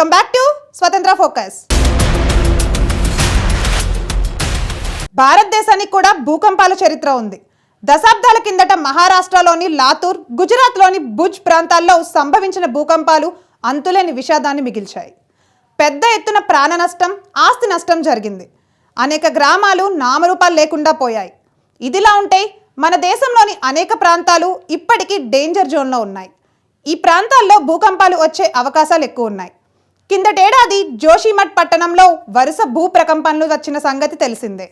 Welcome back to స్వతంత్ర focus. భారతదేశానికి కూడా భూకంపాల చరిత్ర ఉంది. దశాబ్దాల కిందట మహారాష్ట్రలోని లాతూర్, గుజరాత్లోని భుజ్ ప్రాంతాల్లో సంభవించిన భూకంపాలు అంతులేని విషాదాన్ని మిగిల్చాయి. పెద్ద ఎత్తున ప్రాణ నష్టం, ఆస్తి నష్టం జరిగింది. అనేక గ్రామాలు నామరూపాలు లేకుండా పోయాయి. ఇదిలా ఉంటే మన దేశంలోని అనేక ప్రాంతాలు ఇప్పటికీ డేంజర్ జోన్లో ఉన్నాయి. ఈ ప్రాంతాల్లో భూకంపాలు వచ్చే అవకాశాలు ఎక్కువ ఉన్నాయి. కిందటేడాది జోషిమఠ్ పట్టణంలో వరుస భూ ప్రకంపనలు వచ్చిన సంగతి తెలిసిందే.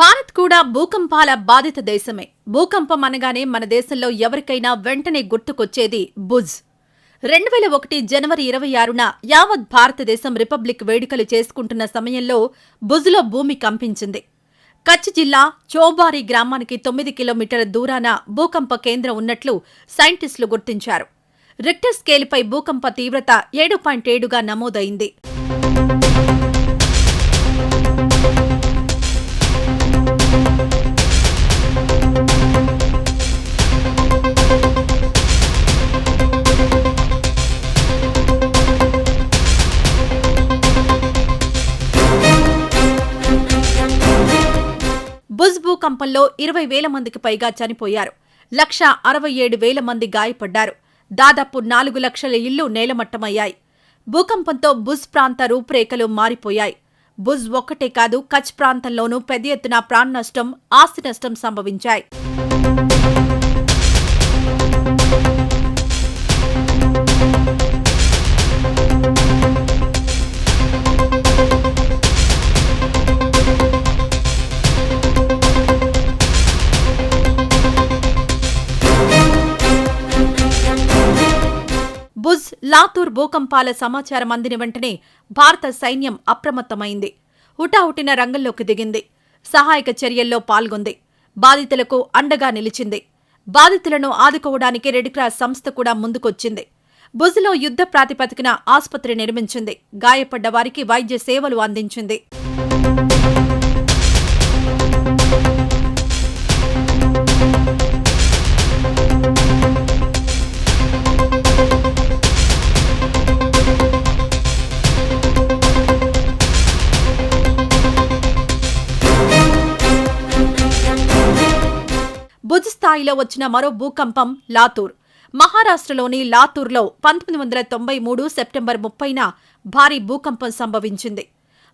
భారత్ కూడా భూకంపాల బాధిత దేశమే. భూకంపం అనగానే మన దేశంలో ఎవరికైనా వెంటనే గుర్తుకొచ్చేది భుజ్. 2001 జనవరి 26న యావత్ భారతదేశం రిపబ్లిక్ వేడుకలు చేసుకుంటున్న సమయంలో భుజ్లో భూమి కంపించింది. కచ్ జిల్లా చోబారి గ్రామానికి 9 కిలోమీటర్ల దూరాన భూకంప కేంద్రం ఉన్నట్లు సైంటిస్టులు గుర్తించారు. రిక్టర్ స్కేలుపై భూకంప తీవ్రత 7.7గా నమోదైంది. భుజ్ భూకంపంలో 20,000 మందికి పైగా చనిపోయారు. 1,67,000 మంది గాయపడ్డారు. దాదాపు 4 లక్షల ఇళ్లు నేలమట్టమయ్యాయి. భూకంపంతో భుజ్ ప్రాంత రూపురేఖలు మారిపోయాయి. భుజ్ ఒక్కటే కాదు, కచ్ ప్రాంతంలోనూ పెద్ద ఎత్తున ప్రాణ నష్టం, ఆస్తి నష్టం సంభవించాయి. భుజ్, లాతూర్ భూకంపాల సమాచారం అందిన వెంటనే భారత సైన్యం అప్రమత్తమైంది. హుటాహుటిన రంగంలోకి దిగింది. సహాయక చర్యల్లో పాల్గొంది. బాధితులకు అండగా నిలిచింది. బాధితులను ఆదుకోవడానికి రెడ్ క్రాస్ సంస్థ కూడా ముందుకొచ్చింది. భుజ్లో యుద్ధ ప్రాతిపదికన ఆసుపత్రి నిర్మించింది. గాయపడ్డ వారికి వైద్య సేవలు అందించింది. భుజ్ స్థాయిలో వచ్చిన మరో భూకంపం లాతూర్. మహారాష్ట్రలోని లాతూర్లో 1993 సెప్టెంబర్ 30న భారీ భూకంపం సంభవించింది.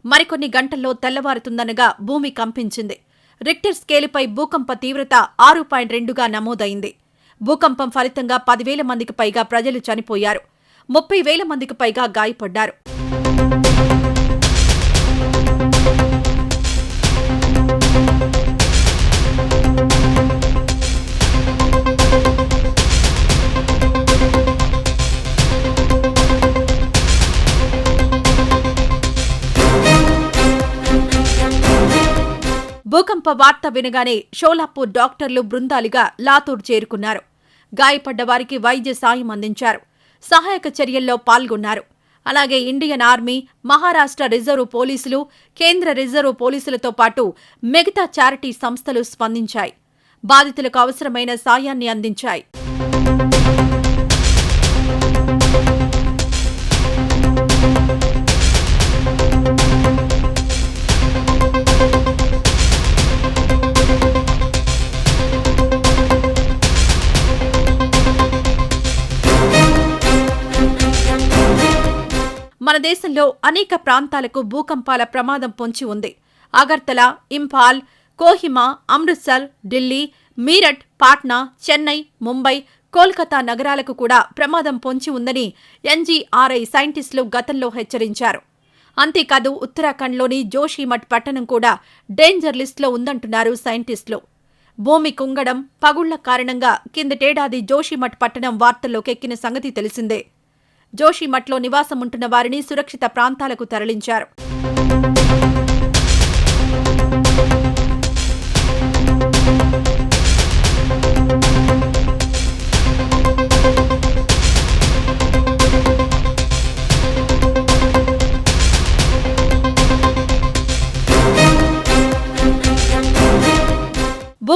మరికొన్ని గంటల్లో తెల్లవారుతుందనగా భూమి కంపించింది. రిక్టర్ స్కేలుపై భూకంప తీవ్రత 6.2గా నమోదైంది. భూకంపం ఫలితంగా 10,000 మందికి పైగా ప్రజలు చనిపోయారు. 30,000 మందికి పైగా గాయపడ్డారు. భూకంప వార్త వినగానే షోలాపూర్ డాక్టర్లు బృందాలుగా లాతూర్ చేరుకున్నారు. గాయపడ్డ వారికి వైద్య సాయం అందించారు. సహాయక చర్యల్లో పాల్గొన్నారు. అలాగే ఇండియన్ ఆర్మీ, మహారాష్ట్ర రిజర్వ్ పోలీసులు, కేంద్ర రిజర్వ్ పోలీసులతో పాటు మిగతా చారిటీ సంస్థలు స్పందించాయి. బాధితులకు అవసరమైన సాయాన్ని అందించాయి. మన దేశంలో అనేక ప్రాంతాలకు భూకంపాల ప్రమాదం పొంచి ఉంది. అగర్తల, ఇంఫాల్, కోహిమా, అమృత్సర్, ఢిల్లీ, మీరట్, పాట్నా, చెన్నై, ముంబై, కోల్కతా నగరాలకు కూడా ప్రమాదం పొంచి ఉందని ఎన్జీఆర్ఐ సైంటిస్టులు గతంలో హెచ్చరించారు. అంతేకాదు, ఉత్తరాఖండ్లోని జోషిమఠ్ పట్టణం కూడా డేంజర్ లిస్టులో ఉందంటున్నారు సైంటిస్టులు. భూమి కుంగడం, పగుళ్ల కారణంగా కిందటేడాది జోషిమఠ్ పట్టణం వార్తల్లోకెక్కిన సంగతి తెలిసిందే. జోషిమఠ్లో నివాసముంటున్న వారిని సురక్షిత ప్రాంతాలకు తరలించారు.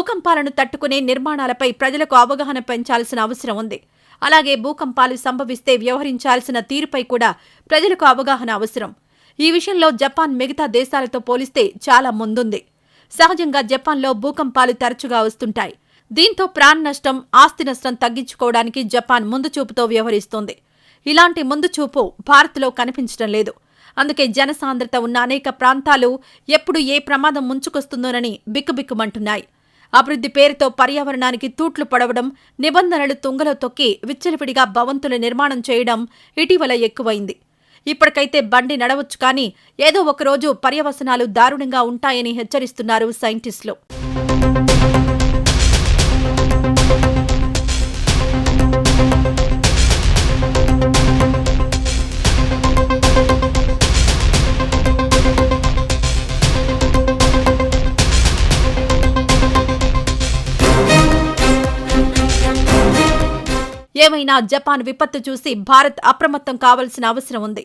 భూకంపాలను తట్టుకునే నిర్మాణాలపై ప్రజలకు అవగాహన పెంచాల్సిన అవసరం ఉంది. అలాగే భూకంపాలు సంభవిస్తే వ్యవహరించాల్సిన తీరుపై కూడా ప్రజలకు అవగాహన అవసరం. ఈ విషయంలో జపాన్ మిగతా దేశాలతో పోలిస్తే చాలా ముందుంది. సహజంగా జపాన్లో భూకంపాలు తరచుగా వస్తుంటాయి. దీంతో ప్రాణ నష్టం, ఆస్తి నష్టం తగ్గించుకోవడానికి జపాన్ ముందుచూపుతో వ్యవహరిస్తోంది. ఇలాంటి ముందుచూపు భారత్లో కనిపించడం లేదు. అందుకే జనసాంద్రత ఉన్న అనేక ప్రాంతాలు ఎప్పుడు ఏ ప్రమాదం ముంచుకొస్తుందోనని బిక్కుబిక్కుమంటున్నాయి. అభివృద్ధి పేరుతో పర్యావరణానికి తూట్లు పడవడం, నిబంధనలు తుంగలో తొక్కి విచ్చలవిడిగా భవంతుల నిర్మాణం చేయడం ఇటీవల ఎక్కువైంది. ఇప్పటికైతే బండి నడవచ్చు, కానీ ఏదో ఒకరోజు పర్యవసనాలు దారుణంగా ఉంటాయని హెచ్చరిస్తున్నారు సైంటిస్టులు. ఏమైనా జపాన్ విపత్తు చూసి భారత్ అప్రమత్తం కావాల్సిన అవసరం ఉంది.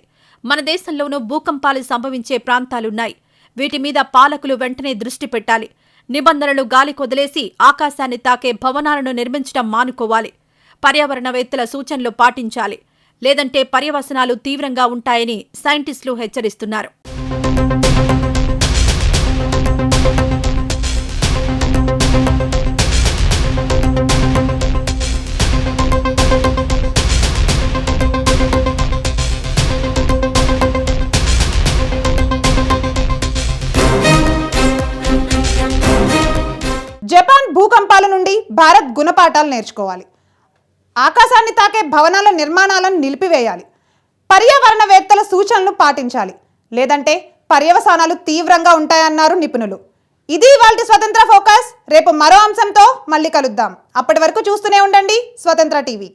మన దేశంలోనూ భూకంపాలు సంభవించే ప్రాంతాలున్నాయి. వీటి మీద పాలకులు వెంటనే దృష్టి పెట్టాలి. నిబంధనలు గాలికొదిలేసి ఆకాశాన్ని తాకే భవనాలను నిర్మించడం మానుకోవాలి. పర్యావరణవేత్తల సూచనలు పాటించాలి. లేదంటే పర్యవసనాలు తీవ్రంగా ఉంటాయని సైంటిస్టులు హెచ్చరిస్తున్నారు. జపాన్ భూకంపాల నుండి భారత్ గుణపాఠాలు నేర్చుకోవాలి. ఆకాశాన్ని తాకే భవనాల నిర్మాణాలను నిలిపివేయాలి. పర్యావరణవేత్తల సూచనలు పాటించాలి. లేదంటే పర్యవసానాలు తీవ్రంగా ఉంటాయన్నారు నిపుణులు. ఇది ఇవాల్టి స్వతంత్ర ఫోకస్. రేపు మరో అంశంతో మళ్ళీ కలుద్దాం. అప్పటి వరకు చూస్తూనే ఉండండి స్వతంత్ర టీవీ.